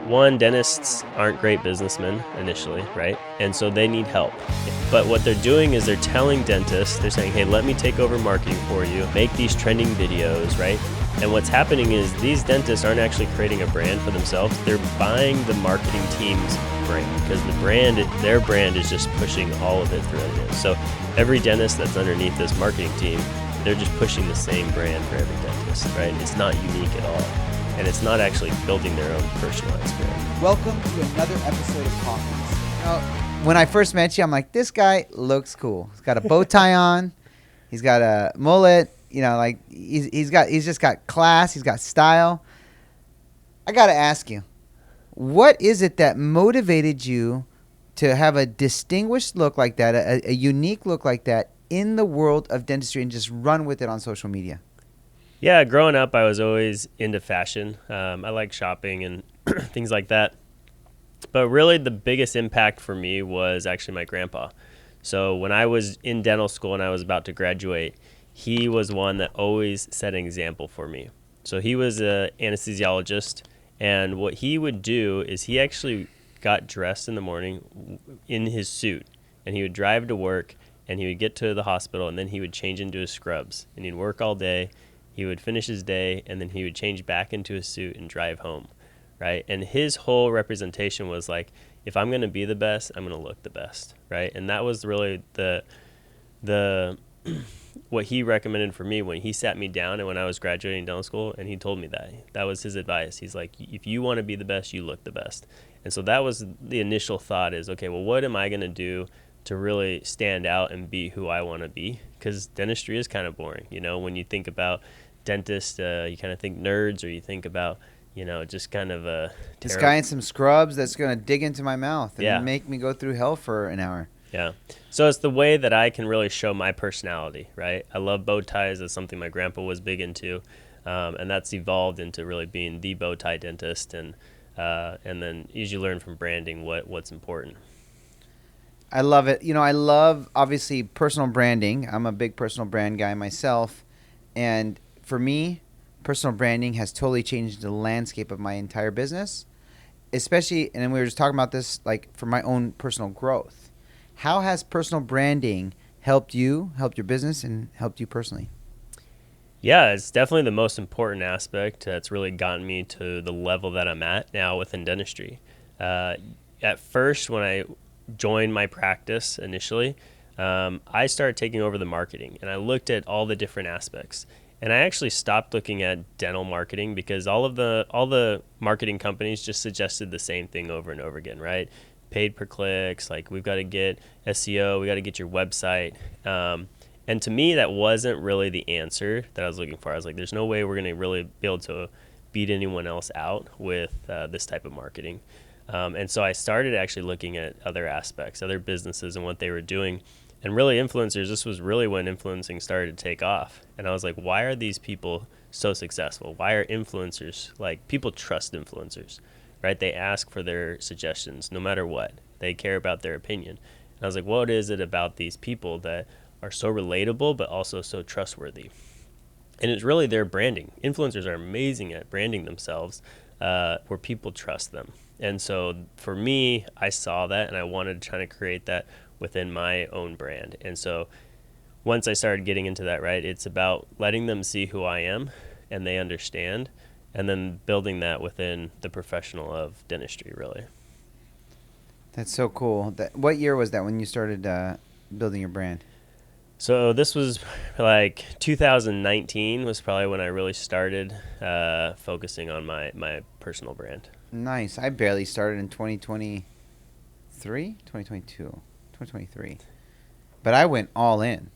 one, dentists aren't great businessmen initially, right? And so they need help. But what they're doing is they're telling dentists, they're saying, hey, let me take over marketing for you, make these trending videos, right? And what's happening is these dentists aren't actually creating a brand for themselves. They're buying the marketing team's brand because their brand is just pushing all of it through it. So every dentist that's underneath this marketing team, they're just pushing the same brand for every dentist, right? It's not unique at all. And it's not actually building their own personalized brand. Welcome to another episode of Coffeez. Now, when I first met you, I'm like, this guy looks cool. He's got a bow tie on. He's got a mullet. You know, like he's just got class. He's got style. I got to ask you, what is it that motivated you to have a distinguished look like that, a unique look like that in the world of dentistry and just run with it on social media? Yeah, growing up, I was always into fashion. I like shopping and things like that. But really, the biggest impact for me was actually my grandpa. So when I was in dental school and I was about to graduate, he was one that always set an example for me. So he was an anesthesiologist, and what he would do is he actually got dressed in the morning in his suit, and he would drive to work, and he would get to the hospital, and then he would change into his scrubs, and he'd work all day. He would finish his day, and then he would change back into his suit and drive home, right? And his whole representation was like, if I'm going to be the best, I'm going to look the best, right? And that was really the what he recommended for me when he sat me down and when I was graduating dental school, and he told me that was his advice. He's like, if you want to be the best, you look the best. And so that was the initial thought is, okay, well, what am I going to do to really stand out and be who I want to be? Because dentistry is kind of boring. You know, when you think about dentist, you kind of think nerds, or you think about, you know, just kind of a this guy in some scrubs that's going to dig into my mouth and Yeah. make me go through hell for an hour. Yeah. So it's the way that I can really show my personality, right? I love bow ties. That's something my grandpa was big into. And that's evolved into really being the bow tie dentist. And then as you learn from branding what's important. I love it. You know, I love, obviously, personal branding. I'm a big personal brand guy myself. And for me, personal branding has totally changed the landscape of my entire business, especially, and we were just talking about this, like, for my own personal growth. How has personal branding helped you, helped your business, and helped you personally? Yeah, it's definitely the most important aspect that's really gotten me to the level that I'm at now within dentistry. At first, when I joined my practice initially, I started taking over the marketing, and I looked at all the different aspects. And I actually stopped looking at dental marketing because all the marketing companies just suggested the same thing over and over again, right? Paid per clicks, like we've got to get SEO, we got to get your website. And to me, that wasn't really the answer that I was looking for. I was like, there's no way we're going to really be able to beat anyone else out with this type of marketing. And so I started actually looking at other aspects, other businesses and what they were doing. And really influencers, this was really when influencing started to take off. And I was like, why are these people so successful? Why are influencers, like, people trust influencers, right? They ask for their suggestions no matter what. They care about their opinion. And I was like, what is it about these people that are so relatable but also so trustworthy? And it's really their branding. Influencers are amazing at branding themselves where people trust them. And so for me, I saw that and I wanted to try to create that within my own brand. And so once I started getting into that, right, it's about letting them see who I am and they understand, and then building that within the professional of dentistry, really. That's so cool. What year was that when you started building your brand? So this was like 2019 was probably when I really started focusing on my personal brand. Nice. I barely started in 2023. But I went all in.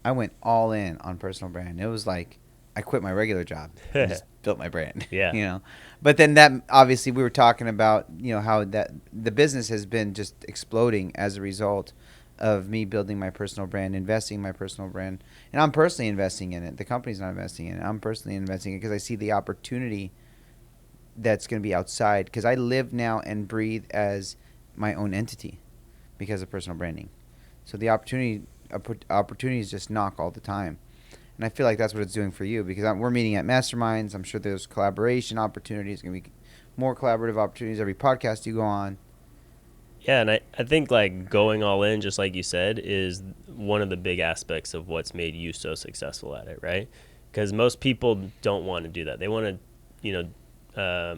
I went all in on personal brand. It was like I quit my regular job and just built my brand. Yeah. You know. But then that, obviously, we were talking about, you know, how that the business has been just exploding as a result of me building my personal brand, investing in my personal brand. And I'm personally investing in it. The company's not investing in it. I'm personally investing in it because I see the opportunity that's going to be outside, because I live now and breathe as my own entity because of personal branding. So the opportunities just knock all the time. And I feel like that's what it's doing for you, because we're meeting at masterminds. I'm sure there's collaboration opportunities going to be more collaborative opportunities every podcast you go on. Yeah, and I think like going all in, just like you said, is one of the big aspects of what's made you so successful at it, right? Because most people don't want to do that. They want to, you know,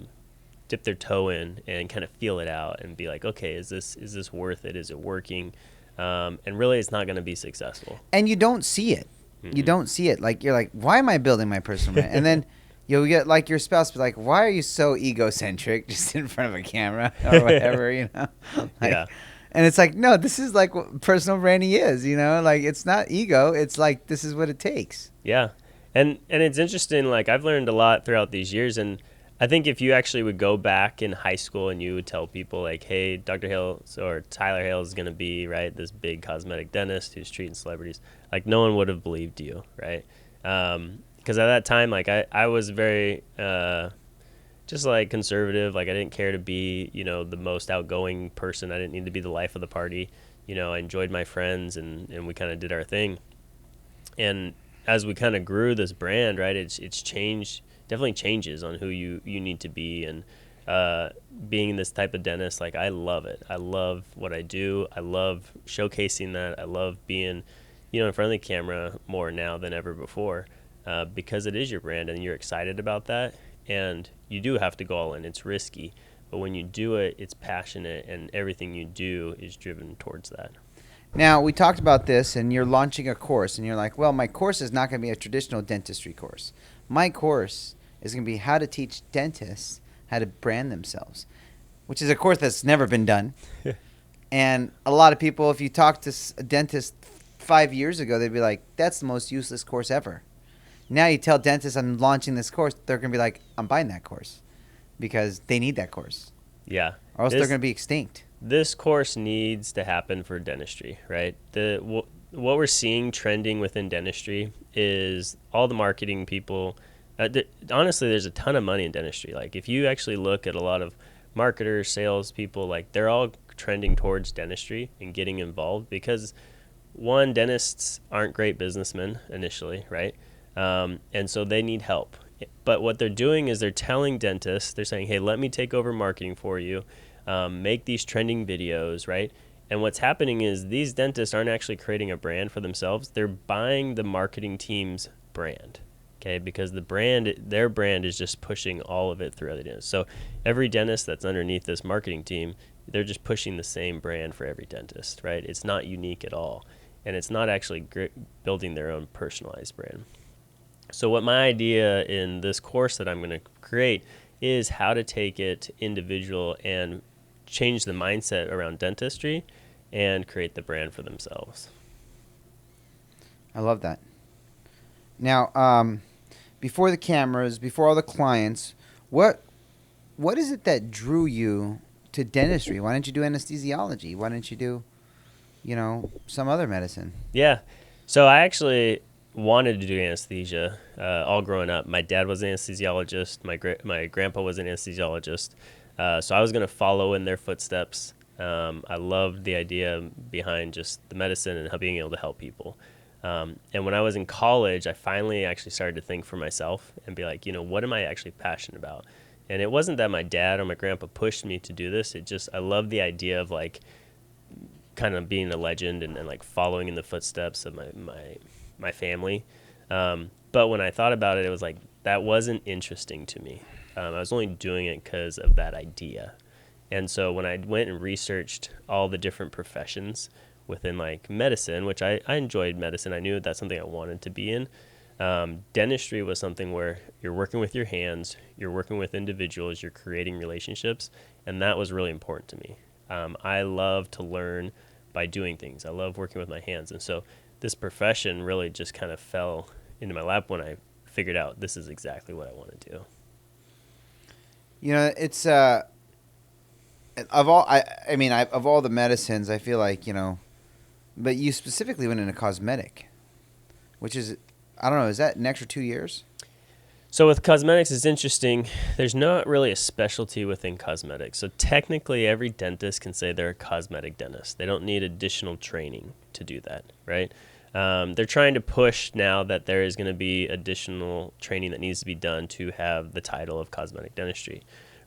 dip their toe in and kind of feel it out and be like, okay, is this worth it? Is it working? And really, it's not going to be successful. And you don't see it. Mm-hmm. You don't see it. Like, you're like, why am I building my personal brand? And then you'll get like your spouse be like, why are you so egocentric just in front of a camera or whatever, you know? Like, Yeah. And it's like, no, this is like what personal branding is, you know? Like, it's not ego. It's like, this is what it takes. Yeah. And it's interesting, like I've learned a lot throughout these years, and I think if you actually would go back in high school and you would tell people like, hey, Dr. Hales or Tyler Hales is going to be, right, this big cosmetic dentist who's treating celebrities, like no one would have believed you, right? Because at that time, like I was very just like conservative. Like I didn't care to be, you know, the most outgoing person. I didn't need to be the life of the party. You know, I enjoyed my friends and we kind of did our thing. And as we kind of grew this brand, right, it's changed, definitely changes on who you need to be. And being this type of dentist, like I love it. I love what I do. I love showcasing that. I love being, you know, in front of the camera more now than ever before, because it is your brand and you're excited about that. And you do have to go all in. It's risky. But when you do it, it's passionate, and everything you do is driven towards that. Now, we talked about this, and you're launching a course, and you're like, well, my course is not going to be a traditional dentistry course. My course is going to be how to teach dentists how to brand themselves, which is a course that's never been done. And a lot of people, if you talk to a dentist 5 years ago, they'd be like, that's the most useless course ever. Now you tell dentists I'm launching this course, they're going to be like, I'm buying that course because they need that course. Yeah. Or else they're going to be extinct. This course needs to happen for dentistry, right? What we're seeing trending within dentistry is all the marketing people. Honestly, there's a ton of money in dentistry. Like if you actually look at a lot of marketers, salespeople, like they're all trending towards dentistry and getting involved because, one, dentists aren't great businessmen initially, right? And so they need help. But what they're doing is they're telling dentists, they're saying, hey, let me take over marketing for you. Make these trending videos, right? And what's happening is these dentists aren't actually creating a brand for themselves. They're buying the marketing team's brand, okay? Because their brand is just pushing all of it through other dentists. So every dentist that's underneath this marketing team, they're just pushing the same brand for every dentist, right? It's not unique at all. And it's not actually building their own personalized brand. So what my idea in this course that I'm going to create is how to take it individual and change the mindset around dentistry and create the brand for themselves. I love that. Now, before the cameras, before all the clients, what is it that drew you to dentistry? Why didn't you do anesthesiology? Why didn't you do, you know, some other medicine? Yeah. So I actually wanted to do anesthesia all growing up. My dad was an anesthesiologist. My grandpa was an anesthesiologist. So I was going to follow in their footsteps. I loved the idea behind just the medicine and being able to help people. And when I was in college, I finally actually started to think for myself and be like, you know, what am I actually passionate about? And it wasn't that my dad or my grandpa pushed me to do this. I love the idea of like kind of being a legend and like following in the footsteps of my family. But when I thought about it, it was like, that wasn't interesting to me. I was only doing it because of that idea. And so when I went and researched all the different professions within like medicine, which I enjoyed medicine, I knew that's something I wanted to be in. Dentistry was something where you're working with your hands, you're working with individuals, you're creating relationships, and that was really important to me. I love to learn by doing things. I love working with my hands. And so this profession really just kind of fell into my lap when I figured out this is exactly what I want to do. You know, it's of all of all the medicines, I feel like, you know, but you specifically went into cosmetic, which is, I don't know, is that an extra 2 years? So with cosmetics, it's interesting. There's not really a specialty within cosmetics. So technically, every dentist can say they're a cosmetic dentist. They don't need additional training to do that, right? They're trying to push now that there is going to be additional training that needs to be done to have the title of cosmetic dentistry,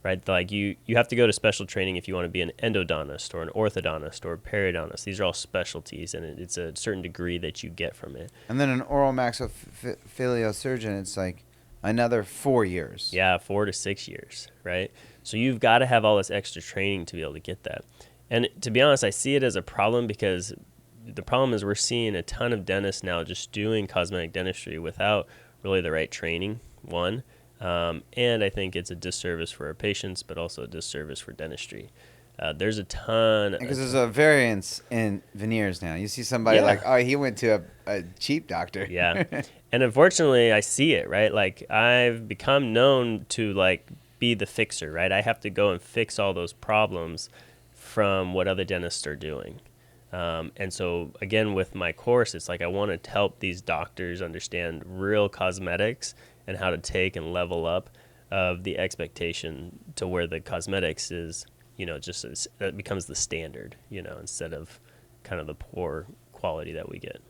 right? Like you have to go to special training if you want to be an endodontist or an orthodontist or a periodontist. These are all specialties, and it's a certain degree that you get from it. And then an oral maxillofacial surgeon, it's like another 4 years. Yeah, 4 to 6 years, right? So you've got to have all this extra training to be able to get that. And to be honest, I see it as a problem because the problem is we're seeing a ton of dentists now just doing cosmetic dentistry without really the right training, one. And I think it's a disservice for our patients, but also a disservice for dentistry. There's a ton. Because there's a variance in veneers now. You see somebody like, oh, he went to a cheap doctor. Yeah. And unfortunately, I see it, right? Like, I've become known to, like, be the fixer, right? I have to go and fix all those problems from what other dentists are doing. And so, again, with my course, it's like I want to help these doctors understand real cosmetics and how to take and level up of the expectation to where the cosmetics is, it becomes the standard, instead of kind of the poor quality that we get.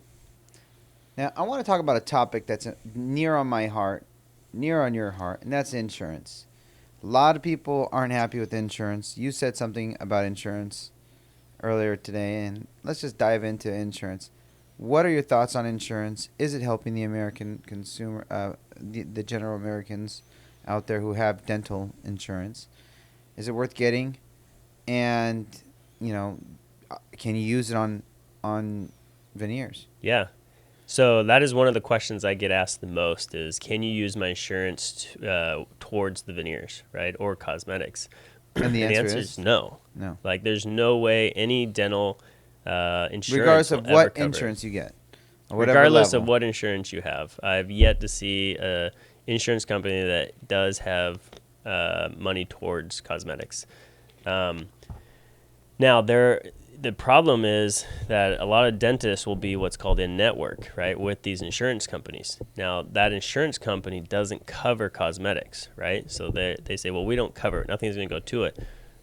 Now, I want to talk about a topic that's near on my heart, near on your heart, and that's insurance. A lot of people aren't happy with insurance. You said something about insurance earlier today, and let's just dive into insurance. What are your thoughts on insurance? Is it helping the American consumer, the general Americans out there who have dental insurance? Is it worth getting? And, can you use it on veneers? Yeah. So that is one of the questions I get asked the most is, can you use my insurance towards the veneers, right, or cosmetics? And the answer is no. No. Like, there's no way any dental insurance regardless of will what ever cover insurance you get. Regardless level. of what insurance you have. I've yet to see an insurance company that does have money towards cosmetics. Now, the problem is that a lot of dentists will be what's called in network, right, with these insurance companies. Now, that insurance company doesn't cover cosmetics, right? So they say, well, we don't cover it. Nothing's going to go to it.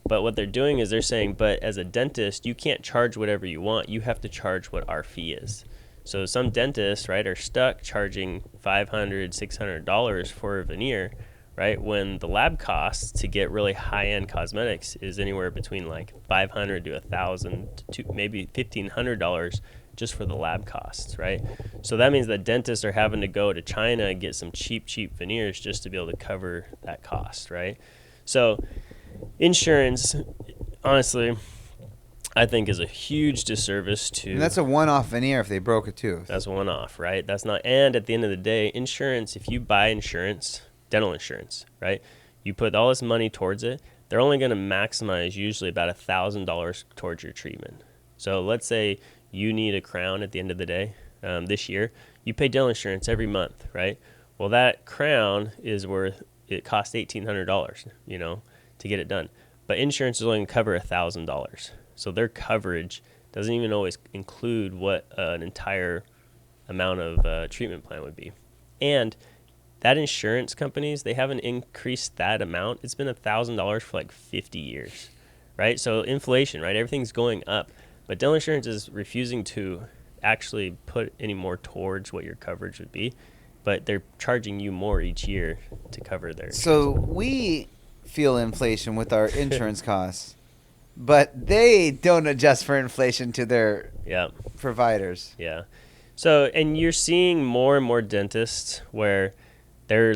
But what they're doing is they're saying, but as a dentist, you can't charge whatever you want. You have to charge what our fee is. So some dentists, right, are stuck charging $500, $600 for a veneer, right, when the lab costs to get really high-end cosmetics is anywhere between like $500 to $1,000 to maybe $1,500 just for the lab costs, right? So that means that dentists are having to go to China and get some cheap veneers just to be able to cover that cost, right? So insurance, honestly, I think is a huge disservice to... And that's a one-off veneer if they broke a tooth. That's one-off, right? That's not... And at the end of the day, insurance, if you buy insurance, dental insurance, right, you put all this money towards it, they're only going to maximize usually about $1,000 towards your treatment. So let's say you need a crown at the end of the day this year. You pay dental insurance every month, right? Well, that crown is worth... It costs $1,800, to get it done. But insurance is only going to cover $1,000. So their coverage doesn't even always include what an entire amount of treatment plan would be. And that insurance companies, they haven't increased that amount. It's been $1,000 for like 50 years, right? So inflation, right? Everything's going up. But dental insurance is refusing to actually put any more towards what your coverage would be. But they're charging you more each year to cover their... So we feel inflation with our insurance costs, but they don't adjust for inflation to their providers. Yeah. So, and you're seeing more and more dentists where they're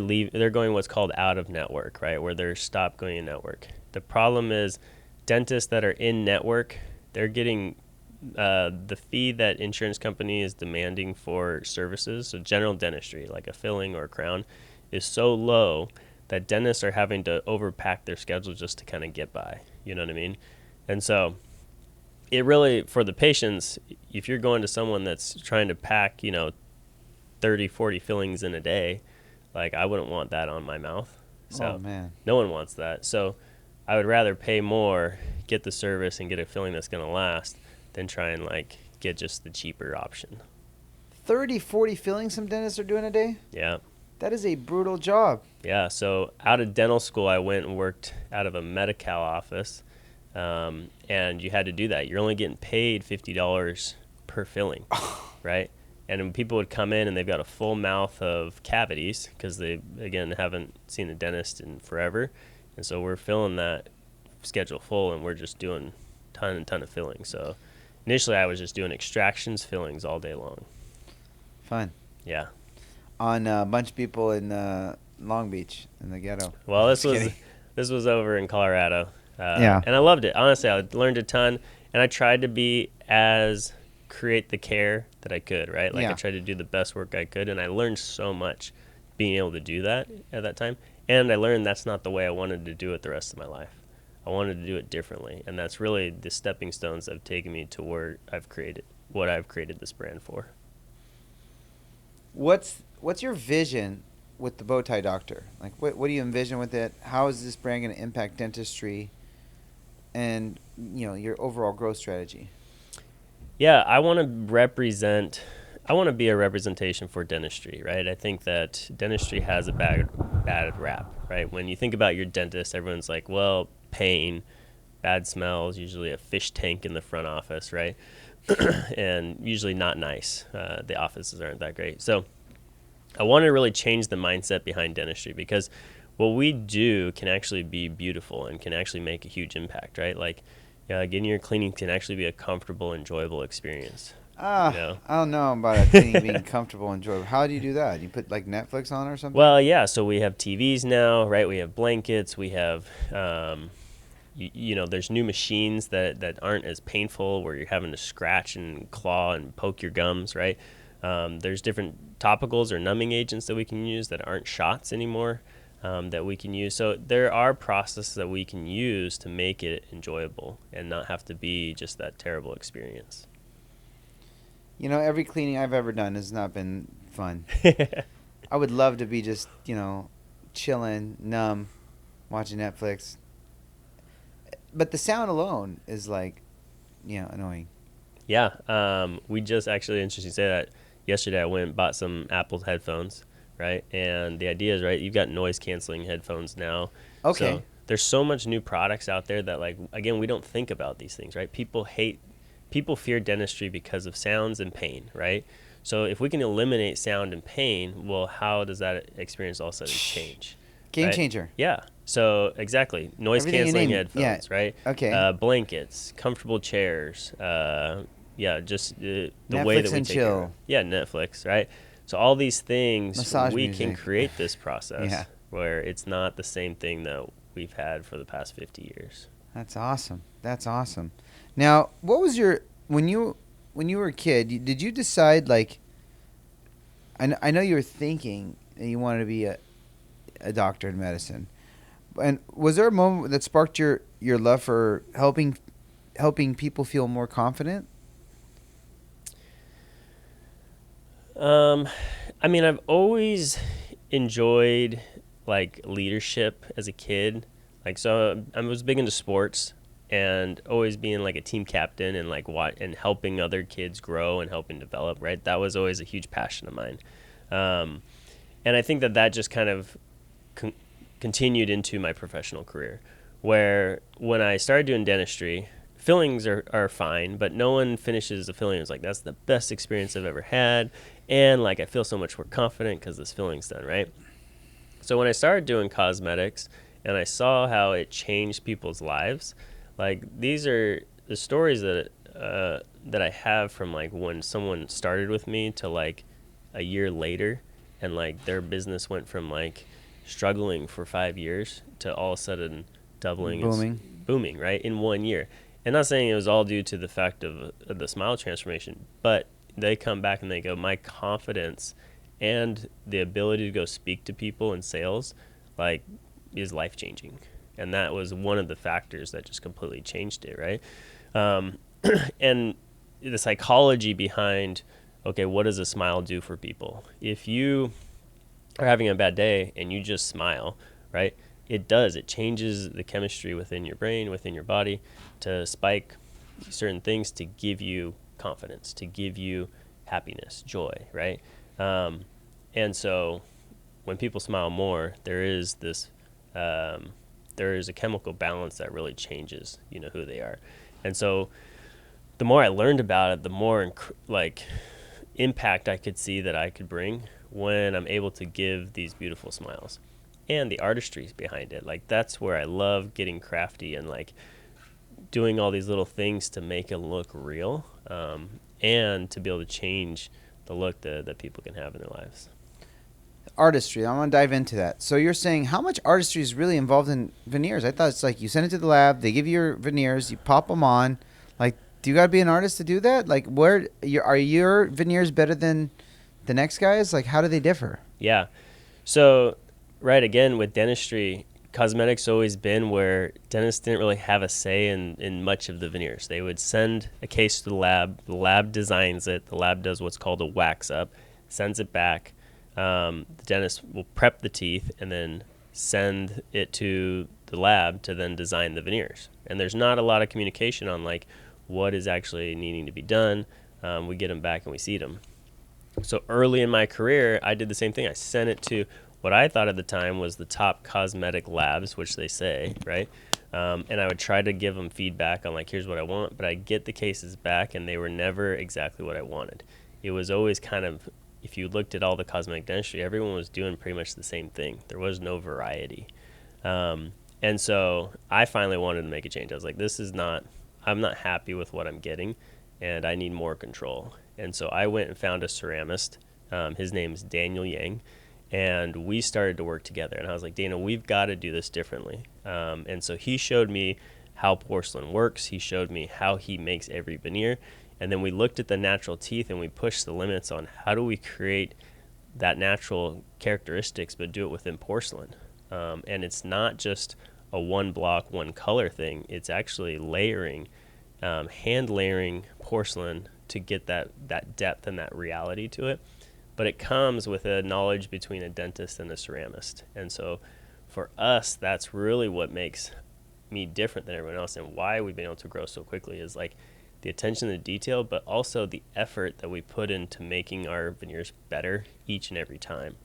going what's called out of network, right? Where they're stopped going in network. The problem is dentists that are in network, they're getting the fee that insurance company is demanding for services. So general dentistry, like a filling or a crown, is so low that dentists are having to overpack their schedule just to kind of get by. You know what I mean? And so it really, for the patients, if you're going to someone that's trying to pack, 30, 40 fillings in a day, like, I wouldn't want that on my mouth. So no one wants that. So I would rather pay more, get the service, and get a filling that's going to last than try and, like, get just the cheaper option. 30, 40 fillings some dentists are doing a day? Yeah. That is a brutal job. Yeah. So out of dental school, I went and worked out of a Medi-Cal office. And you had to do that. You're only getting paid $50 per filling, right? And when people would come in and they've got a full mouth of cavities because they, again, haven't seen a dentist in forever, And so we're filling that schedule full, and we're just doing ton and ton of fillings. So initially I was just doing extractions, fillings all day long. Fun. Yeah. On a bunch of people in Long Beach in the ghetto. Well, Just kidding. this was over in Colorado, Yeah. and I loved it. Honestly, I learned a ton, and I tried to be as create the care that I could. Right, like Yeah. I tried to do the best work I could, and I learned so much being able to do that at that time. And I learned that's not the way I wanted to do it the rest of my life. I wanted to do it differently, and that's really the stepping stones that have taken me to where what I've created this brand for. What's your vision with the bow tie doctor? Like, what do you envision with it? How is this brand going to impact dentistry, and your overall growth strategy? Yeah, I want to be a representation for dentistry, right? I think that dentistry has a bad rap, right? When you think about your dentist, everyone's like, well, pain, bad smells, usually a fish tank in the front office, right? And usually not nice. The offices aren't that great. So I want to really change the mindset behind dentistry, because what we do can actually be beautiful and can actually make a huge impact, right? Like, getting your cleaning can actually be a comfortable, enjoyable experience. I don't know about a cleaning being comfortable and enjoyable. How do you do that? You put like Netflix on or something? Well, yeah. So we have TVs now, right? We have blankets. We have, there's new machines that aren't as painful, where you're having to scratch and claw and poke your gums, right? There's different topicals or numbing agents that we can use that aren't shots anymore, that we can use. So there are processes that we can use to make it enjoyable and not have to be just that terrible experience. Every cleaning I've ever done has not been fun. I would love to be just, chilling, numb, watching Netflix. But the sound alone is like, annoying. Yeah. We just actually, interesting to say that, yesterday I went and bought some Apple headphones, right? And the idea is, right, you've got noise canceling headphones now. Okay. So there's so much new products out there that, like, again, we don't think about these things, right? People fear dentistry because of sounds and pain, right? So if we can eliminate sound and pain, well, how does that experience all of a sudden change? Game right? changer. Yeah. So exactly, noise canceling headphones, right? Okay. Blankets, comfortable chairs. Just the Netflix way that we and take chill. care of. Yeah, Netflix, right? So all these things, Massage we music. can create this process Yeah. where it's not the same thing that we've had for the past 50 years. That's awesome. That's awesome. Now, what was when you were a kid? Did you decide, like? I know you were thinking that you wanted to be a doctor in medicine, and was there a moment that sparked your love for helping people feel more confident? I've always enjoyed, like, leadership as a kid. Like, so I was big into sports, and always being like a team captain and like and helping other kids grow and helping develop, right? That was always a huge passion of mine. And I think that just kind of continued into my professional career, where when I started doing dentistry, fillings are fine, but no one finishes a filling. It's like, that's the best experience I've ever had. And like, I feel so much more confident because this filling's done, right? So when I started doing cosmetics and I saw how it changed people's lives, like, these are the stories that I have from, like, when someone started with me to like a year later, and like their business went from like struggling for 5 years to all of a sudden doubling, booming, right, in 1 year. And not saying it was all due to the fact of the smile transformation, but they come back and they go, my confidence and the ability to go speak to people in sales, like, is life changing. And that was one of the factors that just completely changed it, right? And the psychology behind, okay, what does a smile do for people? If you are having a bad day and you just smile, right, it changes the chemistry within your brain, within your body, to spike certain things to give you confidence, to give you happiness, joy, right? And so when people smile more, there is a chemical balance that really changes, who they are. And so the more I learned about it, the more impact I could see that I could bring when I'm able to give these beautiful smiles. and the artistry behind it. Like that's where I love getting crafty and like doing all these little things to make it look real, and to be able to change the look that people can have in their lives. Artistry. I want to dive into that. So you're saying how much artistry is really involved in veneers? I thought it's like you send it to the lab, they give you your veneers, you pop them on. Like, do you got to be an artist to do that? Like, are your veneers better than the next guy's? Like, how do they differ? Yeah. So, right, again, with dentistry, cosmetics always been where dentists didn't really have a say in much of the veneers. They would send a case to the lab designs it, the lab does what's called a wax up, sends it back. The dentist will prep the teeth and then send it to the lab to then design the veneers. And there's not a lot of communication on like what is actually needing to be done. We get them back and we see them. So early in my career, I did the same thing. I sent it to what I thought at the time was the top cosmetic labs, which they say, right? And I would try to give them feedback on like, here's what I want, but I get the cases back and they were never exactly what I wanted. It was always kind of, if you looked at all the cosmetic dentistry, everyone was doing pretty much the same thing. There was no variety. And so I finally wanted to make a change. I was like, I'm not happy with what I'm getting and I need more control. And so I went and found a ceramist. His name's Daniel Yang. And we started to work together. And I was like, Dana, we've got to do this differently. And so he showed me how porcelain works. He showed me how he makes every veneer. And then we looked at the natural teeth and we pushed the limits on how do we create that natural characteristics but do it within porcelain. And it's not just a one block, one color thing. It's actually layering, hand layering porcelain to get that depth and that reality to it. But it comes with a knowledge between a dentist and a ceramist. And so for us, that's really what makes me different than everyone else and why we've been able to grow so quickly is like the attention to detail, but also the effort that we put into making our veneers better each and every time.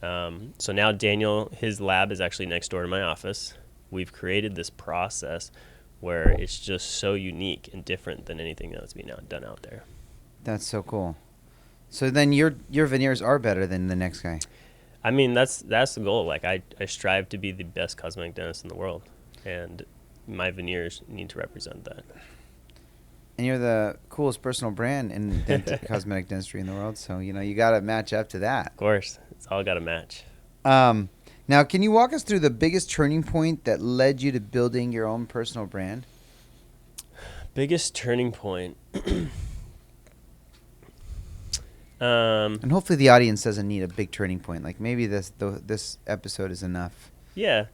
So now Daniel, his lab is actually next door to my office. We've created this process where it's just so unique and different than anything that's being done out there. That's so cool. So then your veneers are better than the next guy. I mean, that's the goal. Like I strive to be the best cosmetic dentist in the world, and my veneers need to represent that. And you're the coolest personal brand in cosmetic dentistry in the world, so you got to match up to that. Of course, it's all got to match. Now, can you walk us through the biggest turning point that led you to building your own personal brand? Biggest turning point. And hopefully the audience doesn't need a big turning point. Like maybe this episode is enough. Yeah.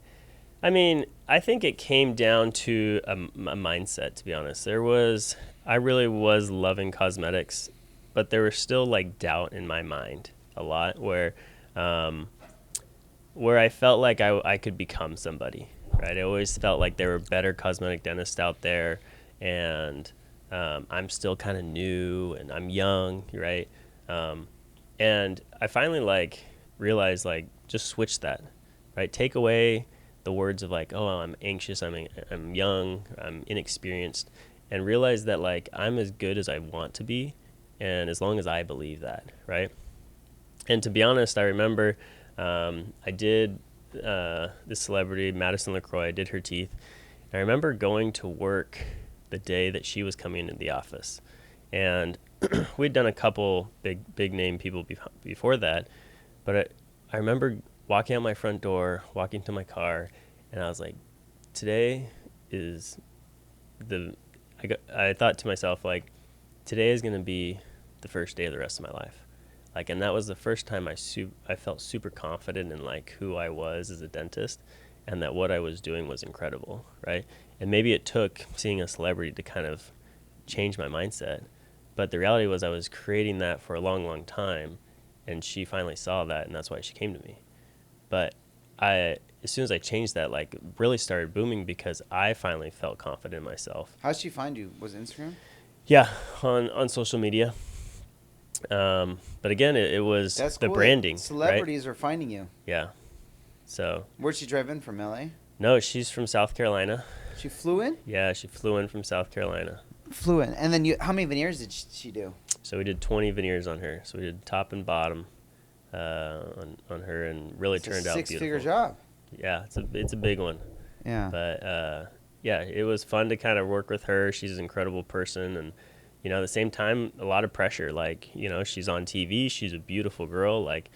I mean, I think it came down to a mindset, to be honest. I really was loving cosmetics, but there was still like doubt in my mind a lot where I felt like I could become somebody, right? I always felt like there were better cosmetic dentists out there, and I'm still kind of new and I'm young, right? And I finally realized just switch that, right? Take away the words of oh, I'm anxious, I'm young, I'm inexperienced, and realize that I'm as good as I want to be, and as long as I believe that, right? And to be honest, I remember I did this celebrity, Madison LaCroix, I did her teeth. And I remember going to work the day that she was coming into the office, and we'd done a couple big name people before that, but I remember walking out my front door, walking to my car, and I was like, today is I thought to myself, today is going to be the first day of the rest of my life. And that was the first time I felt super confident in who I was as a dentist, and that what I was doing was incredible, right? And maybe it took seeing a celebrity to kind of change my mindset, but the reality was I was creating that for a long time, and she finally saw that, and that's why she came to me. But as soon as I changed that, really started booming because I finally felt confident in myself. How did she find you? Was it Instagram? Yeah, on social media. But again, it was That's the cool. branding. Celebrities right? are finding you. Yeah. So. Where'd she drive in from? LA? No, she's from South Carolina. She flew in? Yeah, she flew in from South Carolina. Flew in. And then how many veneers did she do? So we did 20 veneers on her. So we did top and bottom on her, and really turned out beautiful. Six-figure job. Yeah, it's a big one. Yeah. But yeah, it was fun to kind of work with her. She's an incredible person, and at the same time, a lot of pressure. Like, she's on TV. She's a beautiful girl. Like,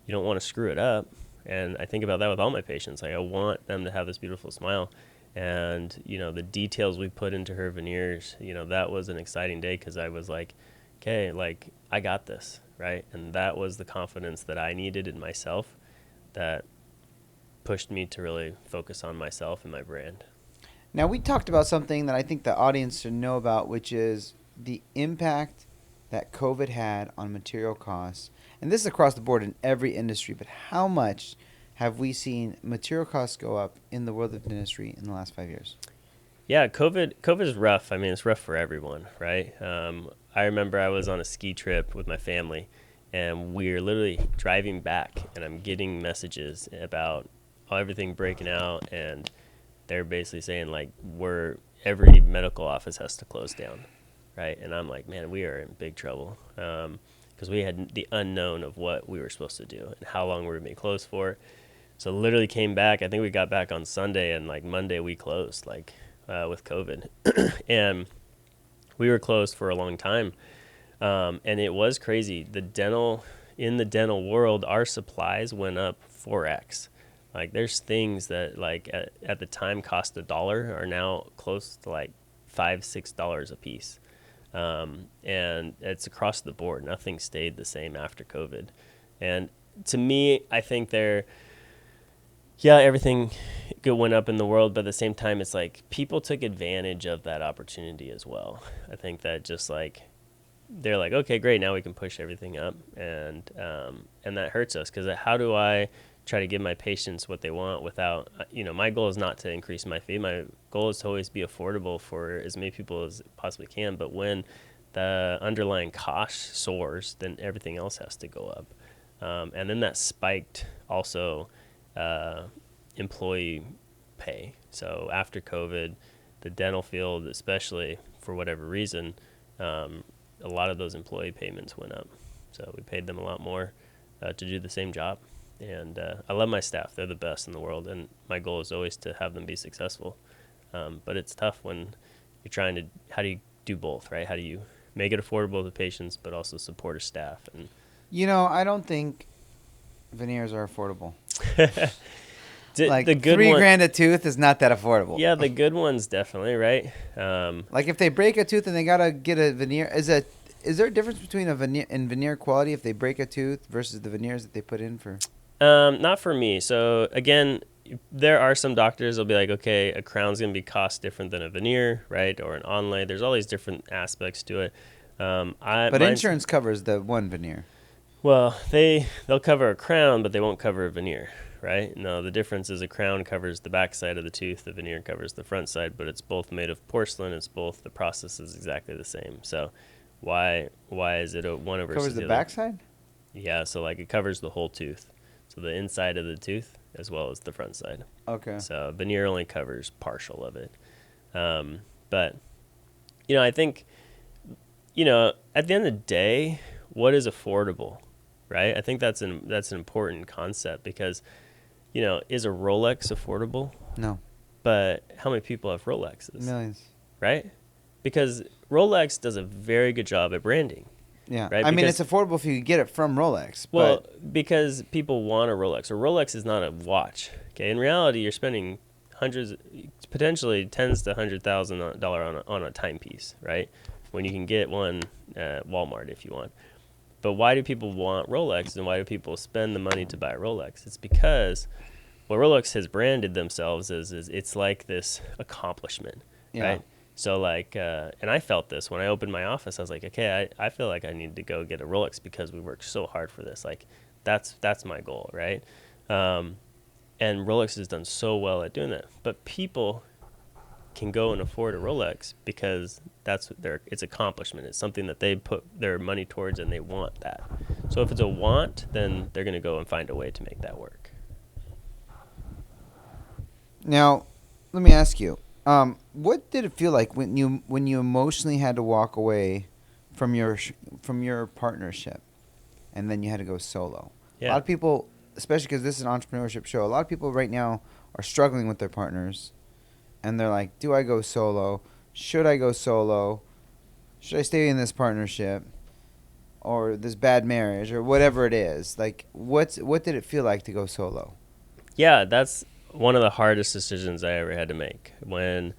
you don't want to screw it up. And I think about that with all my patients. Like, I want them to have this beautiful smile. And the details we put into her veneers. That was an exciting day because I was like, okay, like I got this, right? And that was the confidence that I needed in myself. That pushed me to really focus on myself and my brand. Now, we talked about something that I think the audience should know about, which is the impact that COVID had on material costs. And this is across the board in every industry, but how much have we seen material costs go up in the world of dentistry in the last 5 years? Yeah, COVID is rough. I mean, it's rough for everyone, right? I remember I was on a ski trip with my family, and we're literally driving back, and I'm getting messages about everything breaking out, and they're basically saying like every medical office has to close down, right? And I'm like, man, we are in big trouble because we had the unknown of what we were supposed to do and how long we were going to be closed for. So literally came back. I think we got back on Sunday, and like Monday we closed, like with COVID, and we were closed for a long time. And it was crazy. In the dental world, our supplies went up 4x. Like there's things that like at the time cost $1 are now close to like $5-6 a piece. And it's across the board. Nothing stayed the same after COVID. And to me, I think everything went up in the world, but at the same time, it's like people took advantage of that opportunity as well. I think that just like they're like, okay, great, now we can push everything up, and that hurts us because how do I try to give my patients what they want without, my goal is not to increase my fee. My goal is to always be affordable for as many people as possibly can. But when the underlying cost soars, then everything else has to go up, and then that spiked also. Employee pay. So after COVID, the dental field, especially for whatever reason, a lot of those employee payments went up. So we paid them a lot more to do the same job. And I love my staff. They're the best in the world. And my goal is always to have them be successful. But it's tough when you're trying to, how do you do both, right? How do you make it affordable to patients, but also support a staff? And I don't think veneers are affordable. Like the good $3,000 a tooth is not that affordable. Yeah, the good ones definitely, right? Like if they break a tooth and they gotta get a veneer, is there a difference between a veneer quality if they break a tooth versus the veneers that they put in for? Not for me. So again, there are some doctors that'll be like, okay, a crown's gonna be cost different than a veneer, right? Or an onlay. There's all these different aspects to it. But insurance covers the one veneer. Well, they'll cover a crown, but they won't cover a veneer, right? No, the difference is a crown covers the back side of the tooth, the veneer covers the front side, but it's both made of porcelain. It's both, the process is exactly the same. So why is it one versus covers the other? back side? Yeah, so like it covers the whole tooth. So the inside of the tooth as well as the front side. Okay. So veneer only covers partial of it. But, I think, at the end of the day, what is affordable, right? I think that's an important concept because, is a Rolex affordable? No. But how many people have Rolexes? Millions. Right? Because Rolex does a very good job at branding. Yeah. Right? I mean, it's affordable if you get it from Rolex. Well, because people want a Rolex. A Rolex is not a watch. Okay. In reality, you're spending hundreds, potentially tens to $100,000 on a timepiece, right? When you can get one at Walmart if you want. But why do people want Rolex and why do people spend the money to buy a Rolex? It's because what Rolex has branded themselves is it's like this accomplishment, right? So like, and I felt this when I opened my office. I was like, okay, I feel like I need to go get a Rolex because we worked so hard for this. Like, that's my goal, right? And Rolex has done so well at doing that. But people can go and afford a Rolex because it's accomplishment. It's something that they put their money towards and they want that. So if it's a want, then they're going to go and find a way to make that work. Now, let me ask you. What did it feel like when you emotionally had to walk away from your partnership, and then you had to go solo? Yeah. A lot of people especially because this is an entrepreneurship show, a lot of people right now are struggling with their partners, and they're like, do I go solo? Should I go solo? Should I stay in this partnership or this bad marriage or whatever it is? Like, what did it feel like to go solo? Yeah, that's one of the hardest decisions I ever had to make. When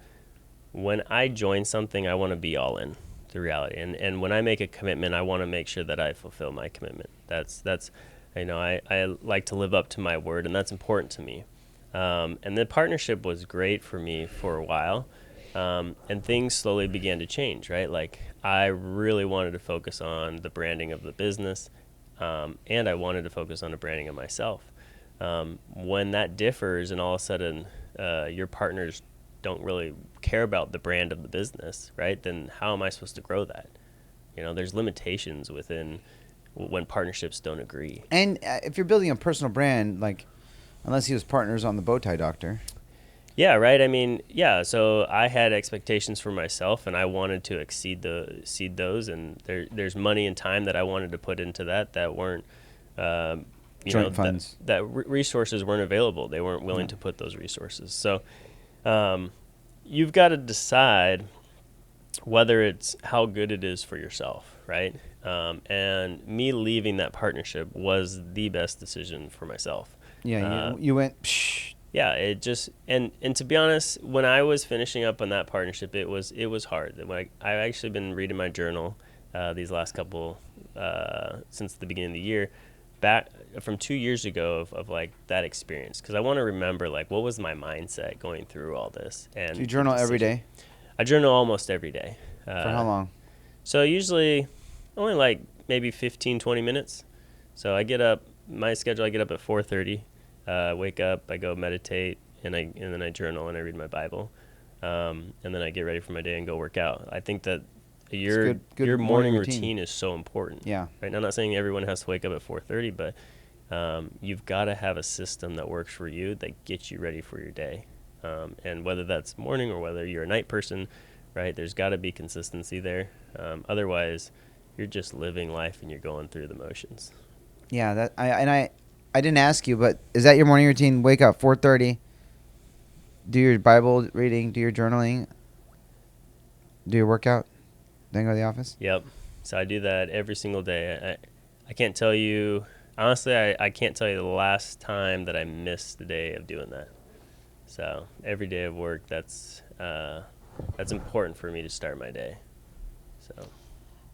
I join something, I want to be all in to reality. And when I make a commitment, I want to make sure that I fulfill my commitment. That's I like to live up to my word, and that's important to me. And the partnership was great for me for a while. And things slowly began to change, right? Like I really wanted to focus on the branding of the business, and I wanted to focus on the branding of myself. When that differs and all of a sudden your partners don't really care about the brand of the business, right? Then how am I supposed to grow that? There's limitations within when partnerships don't agree. And if you're building a personal brand, like, unless he was partners on the Bow Tie Doctor. Yeah, right. I mean, yeah. So I had expectations for myself, and I wanted to exceed those. And there's money and time that I wanted to put into that weren't, Joint funds. That resources weren't available. They weren't willing to put those resources. So, you've got to decide whether it's how good it is for yourself, right? And me leaving that partnership was the best decision for myself. Yeah, you went. Psh. Yeah, it just and to be honest, when I was finishing up on that partnership, it was hard. I've actually been reading my journal these last couple since the beginning of the year, back from 2 years ago of like that experience, because I want to remember like what was my mindset going through all this. And Do you journal every day? I journal almost every day. For how long? So usually only like maybe 15, 20 minutes. So I get up, my schedule, I get up at 4:30. Wake up, I go meditate, and then I journal and I read my Bible, and then I get ready for my day and go work out. I think that your morning routine is so important. Yeah. Right. Now, I'm not saying everyone has to wake up at 4:30, but you've got to have a system that works for you that gets you ready for your day, and whether that's morning or whether you're a night person, right? There's got to be consistency there. Otherwise, you're just living life and you're going through the motions. Yeah. I didn't ask you, but is that your morning routine? Wake up 4:30, do your Bible reading, do your journaling, do your workout, then go to the office? Yep. So I do that every single day. I can't tell you, honestly, I can't tell you the last time that I missed the day of doing that. So every day of work, that's important for me to start my day. So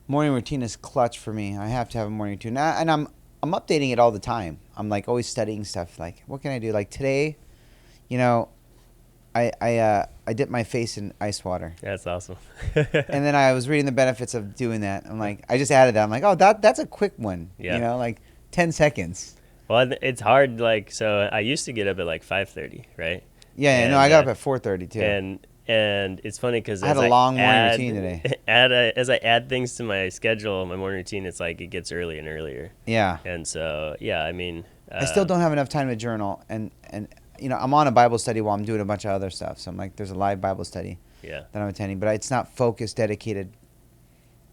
Morning routine is clutch for me. I have to have a morning routine. And I'm updating it all the time. I'm like always studying stuff. Like, what can I do? Like today, I dipped my face in ice water. that's awesome. And then I was reading the benefits of doing that. I'm like, I just added that. I'm like, oh, that's a quick one. Yeah. Like 10 seconds. Well, it's hard. Like, so I used to get up at like 5:30, right? Yeah, no, I got up at 4:30 too. And it's funny because I had a long morning routine today. As I add things to my schedule, my morning routine, it's like it gets earlier and earlier. Yeah. And so, yeah, I mean, I still don't have enough time to journal, and I'm on a Bible study while I'm doing a bunch of other stuff. So I'm like, there's a live Bible study that I'm attending, but it's not focused, dedicated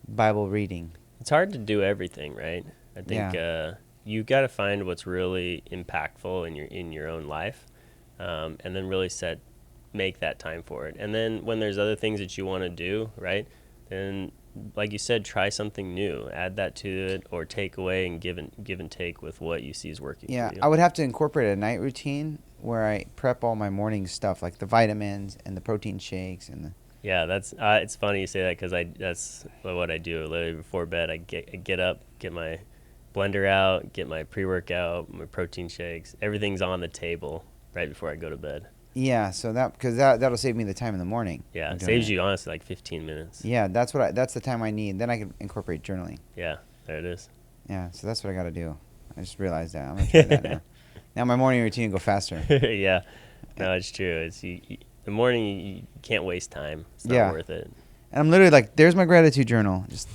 Bible reading. It's hard to do everything, right? I think you got to find what's really impactful in your own life, and then really make that time for it. And then when there's other things that you want to do, right, then like you said, try something new, add that to it, or take away and give and take with what you see is working for you. I would have to incorporate a night routine where I prep all my morning stuff, like the vitamins and the protein shakes and that's it's funny you say that, because that's what I do. Literally before bed, I get up, get my blender out, get my pre-workout, my protein shakes, everything's on the table right before I go to bed. Yeah, so that'll save me the time in the morning. Yeah, it saves you honestly like 15 minutes. Yeah, that's the time I need. Then I can incorporate journaling. Yeah, there it is. Yeah, so that's what I got to do. I just realized that. I'm gonna try that now. Now my morning routine will go faster. Yeah, no, it's true. It's the morning. You can't waste time. It's not worth it. And I'm literally like, there's my gratitude journal. Just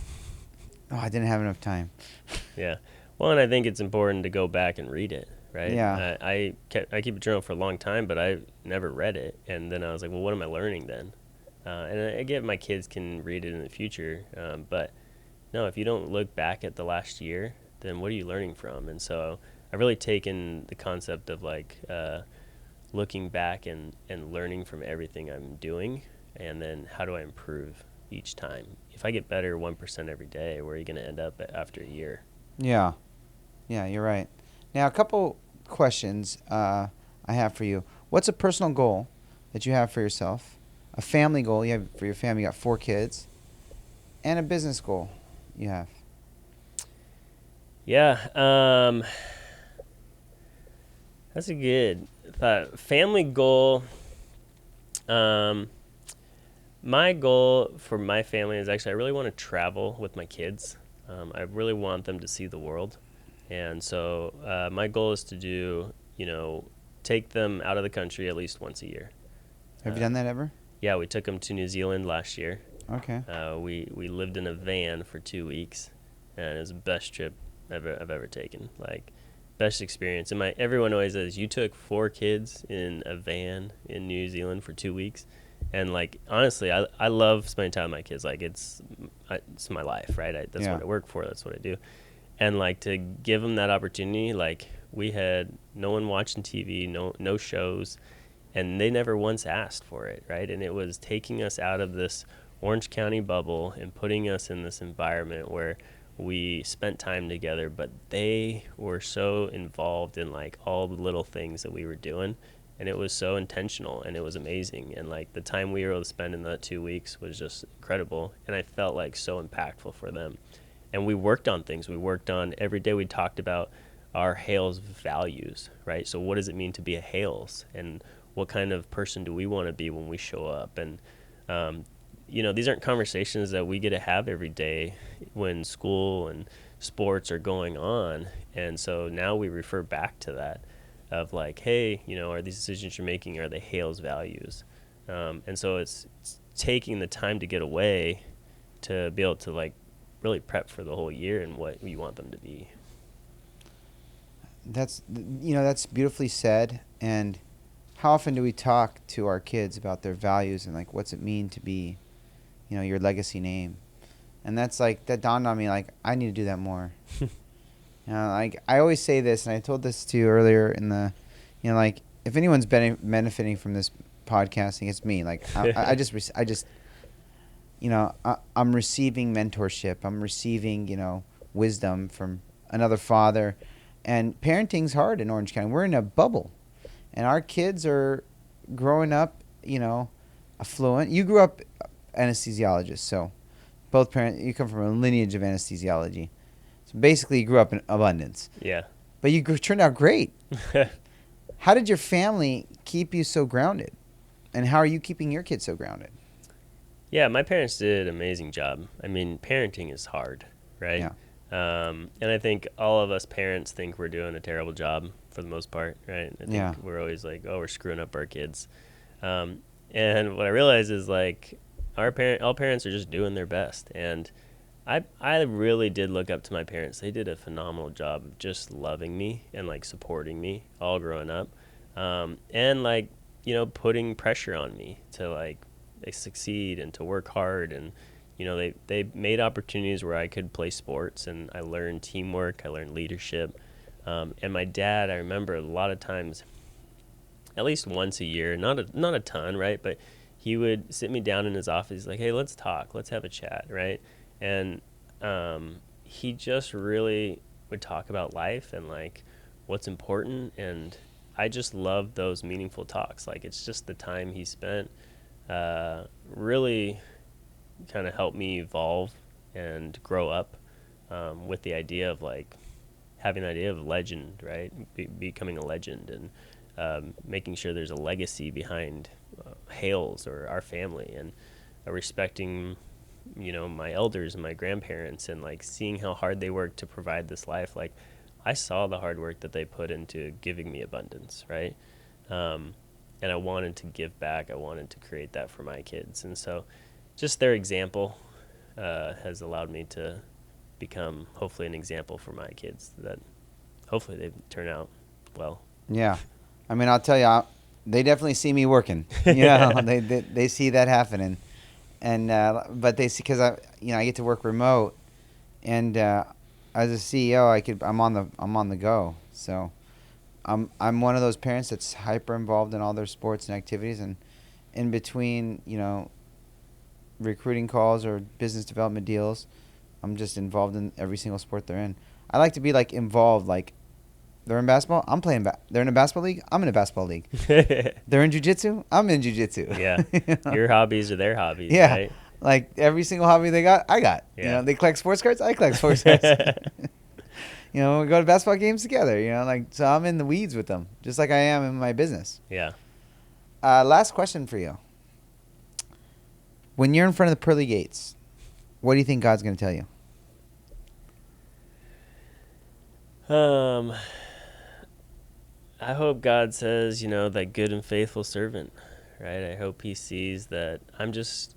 I didn't have enough time. Yeah, well, and I think it's important to go back and read it. Right. Yeah. I keep a journal for a long time, but I never read it. And then I was like, well, what am I learning then? And I get my kids can read it in the future. But no, if you don't look back at the last year, then what are you learning from? And so I've really taken the concept of like looking back and learning from everything I'm doing, and then how do I improve each time. If I get better 1% every day, where are you going to end up after a year? Yeah. Yeah, you're right. Now, a couple questions I have for you. What's a personal goal that you have for yourself? A family goal you have for your family. You got 4 kids, and a business goal you have. Yeah, that's a good thought. Family goal. Um, my goal for my family is actually I really want to travel with my kids. I really want them to see the world, and so my goal is to do, take them out of the country at least once a year. Have you done that ever? Yeah, we took them to New Zealand last year. Okay. We lived in a van for 2 weeks, and it was the best trip I've ever taken. Like, best experience. And everyone always says, you took 4 kids in a van in New Zealand for 2 weeks, and like honestly, I love spending time with my kids. Like it's my life, right? That's Yeah. what I work for. That's what I do. And like to give them that opportunity, like we had no one watching TV, no shows, and they never once asked for it, right? And it was taking us out of this Orange County bubble and putting us in this environment where we spent time together, but they were so involved in like all the little things that we were doing, and it was so intentional, and it was amazing. And like the time we were able to spend in that 2 weeks was just incredible, and I felt like so impactful for them. And we worked on things. We worked on every day. We talked about our Hales values, right? So what does it mean to be a Hales, and what kind of person do we want to be when we show up? And these aren't conversations that we get to have every day when school and sports are going on. And so now we refer back to that of like, hey, are these decisions you're making, are they Hales values? And so it's taking the time to get away to be able to like really prep for the whole year and what you want them to be. That's beautifully said. And how often do we talk to our kids about their values and like what's it mean to be, your legacy name? And that's like, that dawned on me, like I need to do that more. Like I always say this, and I told this to you earlier in the, like if anyone's benefiting from this podcasting, it's me. Like I'm receiving mentorship. I'm receiving, wisdom from another father. And parenting's hard in Orange County. We're in a bubble. And our kids are growing up, affluent. You grew up anesthesiologist, so both parents, you come from a lineage of anesthesiology. So basically, you grew up in abundance. Yeah. But you turned out great. How did your family keep you so grounded? And how are you keeping your kids so grounded? Yeah, my parents did an amazing job. I mean, parenting is hard, right? Yeah. And I think all of us parents think we're doing a terrible job for the most part, right? I think we're always like, oh, we're screwing up our kids. And what I realize is like all parents are just doing their best. And I really did look up to my parents. They did a phenomenal job of just loving me and like supporting me all growing up. And like, putting pressure on me to like succeed and to work hard. And they made opportunities where I could play sports, and I learned teamwork, I learned leadership. And my dad, I remember a lot of times, at least once a year, not a ton, right? But he would sit me down in his office, like, hey, let's talk, let's have a chat, right? And he just really would talk about life and like what's important. And I just love those meaningful talks. Like it's just the time he spent really kind of helped me evolve and grow up with the idea of like having the idea of legend, right? Becoming a legend, and making sure there's a legacy behind Hales or our family, and respecting, my elders and my grandparents, and like seeing how hard they worked to provide this life. Like I saw the hard work that they put into giving me abundance, right? And I wanted to give back. I wanted to create that for my kids. And so just their example has allowed me to become hopefully an example for my kids that hopefully they turn out well. Yeah. I mean, I'll tell you, they definitely see me working. They see that happening. And but they see, because I get to work remote, and I as a CEO, I'm on the go. So I'm one of those parents that's hyper involved in all their sports and activities, and in between, recruiting calls or business development deals, I'm just involved in every single sport they're in. I like to be like involved. Like they're in basketball, I'm playing. They're in a basketball league, I'm in a basketball league. They're in jiu-jitsu, I'm in jiu-jitsu. Yeah. Your hobbies are their hobbies, Yeah. right? Like every single hobby they got, I got. Yeah. They collect sports cards, I collect sports cards. We go to basketball games together. So I'm in the weeds with them, just like I am in my business. Yeah. Last question for you. When you're in front of the pearly gates, what do you think God's going to tell you? I hope God says, that good and faithful servant, right? I hope he sees that I'm just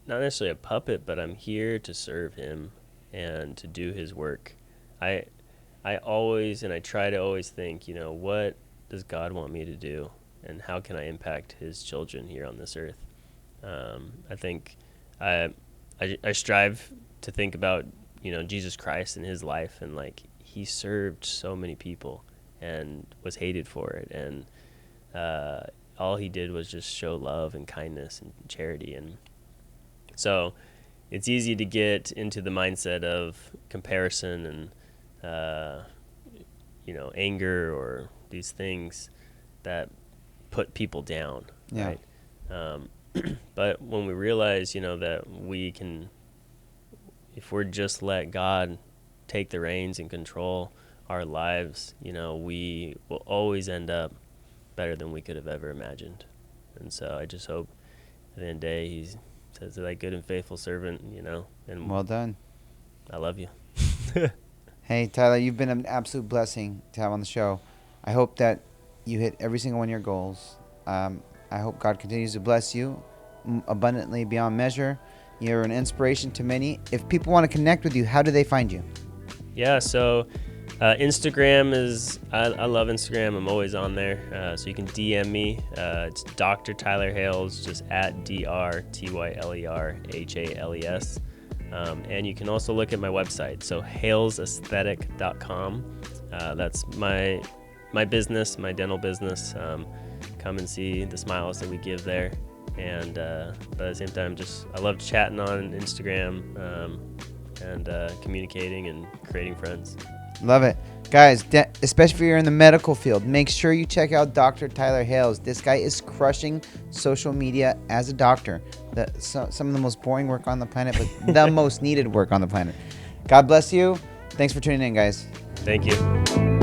not necessarily a puppet, but I'm here to serve him and to do his work. I always, and I try to always think, what does God want me to do, and how can I impact his children here on this earth? I think I strive to think about, Jesus Christ and his life, and like he served so many people and was hated for it, and all he did was just show love and kindness and charity. And so it's easy to get into the mindset of comparison and anger or these things that put people down, Yeah. right? But when we realize, that we can, if we're just let God take the reins and control our lives, we will always end up better than we could have ever imagined. And so I just hope at the end of the day he says to that good and faithful servant, and Well done. I love you. Hey, Tyler, you've been an absolute blessing to have on the show. I hope that you hit every single one of your goals. I hope God continues to bless you abundantly beyond measure. You're an inspiration to many. If people want to connect with you, how do they find you? Yeah, so Instagram is, I love Instagram. I'm always on there. So you can DM me. It's Dr. Tyler Hales, just at DrTylerHales. And you can also look at my website, so halesaesthetic.com. That's my business, my dental business. Come and see the smiles that we give there. And but at the same time, I love chatting on Instagram and communicating and creating friends. Love it. Guys, especially if you're in the medical field, make sure you check out Dr. Tyler Hales. This guy is crushing social media as a doctor. Some of the most boring work on the planet, but the most needed work on the planet. God bless you. Thanks for tuning in, guys. Thank you.